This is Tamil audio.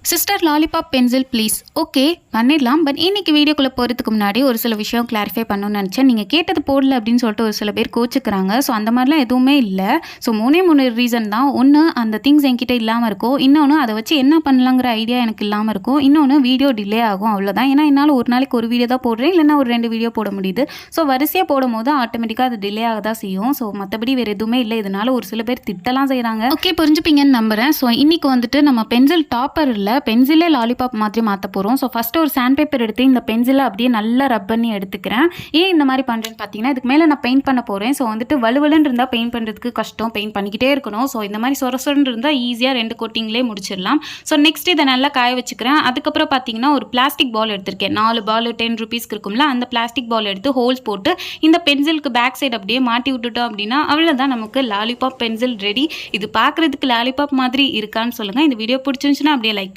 Sister lollipop pencil please. Okay பண்ணிடலாம். பட் இன்னைக்கு வீடியோக்குள்ளே போகிறதுக்கு முன்னாடி ஒரு சில விஷயம் கிளாரிஃபை பண்ணணும்னு நினச்சேன். நீங்கள் கேட்டது போடல அப்படின்னு சொல்லிட்டு ஒரு சில பேர் கோச்சிக்கிறாங்க. ஸோ அந்த மாதிரிலாம் எதுவுமே இல்லை. ஸோ மூணு ரீசன் தான். ஒன்று, அந்த திங்ஸ் என்கிட்ட இல்லாமல் இருக்கும். இன்னொன்று, அதை வச்சு என்ன பண்ணலாங்கிற ஐடியா எனக்கு இல்லாமல் இருக்கும். இன்னொன்று, வீடியோ டிலே ஆகும். அவ்வளோதான். ஏன்னா என்னால் ஒரு நாளைக்கு ஒரு வீடியோ தான் போடுறேன், இல்லைன்னா ஒரு 2 வீடியோ போட முடியுது. ஸோ வரிசையாக போடும் போது ஆட்டோமேட்டிக்காக அது டிலே ஆக தான் செய்யும். ஸோ மற்றபடி வேறு எதுவுமே இல்லை. இதனால ஒரு சில பேர் திட்டலாம் செய்கிறாங்க. ஓகே, புரிஞ்சுப்பீங்கன்னு நம்புகிறேன். ஸோ இன்றைக்கி வந்துட்டு நம்ம பென்சில் டாப்பர் இல்லை, பென்சிலே லாலிபாப் மாதிரி மாற்ற போகிறோம். ஸோ ஃபஸ்ட்டு ஒரு சாண்ட் பேப்பர் எடுத்து இந்த பென்சிலை அப்படியே நல்லா ரப் பண்ணி எடுத்துக்கிறேன். ஏன் இந்த மாதிரி பண்ணுறேன்னு பார்த்தீங்கன்னா, இதுக்கு மேலே நான் பெயிண்ட் பண்ண போகிறேன். ஸோ வந்துட்டு வலுவலுன்னு இருந்தால் பெயிண்ட் பண்ணுறதுக்கு கஷ்டம், பெயிண்ட் பண்ணிக்கிட்டே இருக்கணும். ஸோ இந்த மாதிரி சொரசொன்னு இருந்தால் ஈஸியாக 2 கோட்டிங்லேயே முடிச்சிடலாம். ஸோ நெக்ஸ்ட் இதை நல்லா காய வச்சுக்கிறேன். அதுக்கப்புறம் பார்த்தீங்கன்னா ஒரு பிளாஸ்டிக் பால் எடுத்திருக்கேன். 4 பால் 10 ருபீஸ்க்கு இருக்கும்ல, அந்த பிளாஸ்டிக் பால் எடுத்து ஹோல்ஸ் போட்டு இந்த பென்சிலுக்கு பேக் சைடு அப்படியே மாட்டி விட்டுட்டோம் அப்படின்னா அவ்வளோதான், நமக்கு லாலிபாப் பென்சில் ரெடி. இது பார்க்குறதுக்கு லாலிபாப் மாதிரி இருக்கான்னு சொல்லுங்கள். இந்த வீடியோ பிடிச்சிருந்துச்சுன்னா அப்படியே லைக்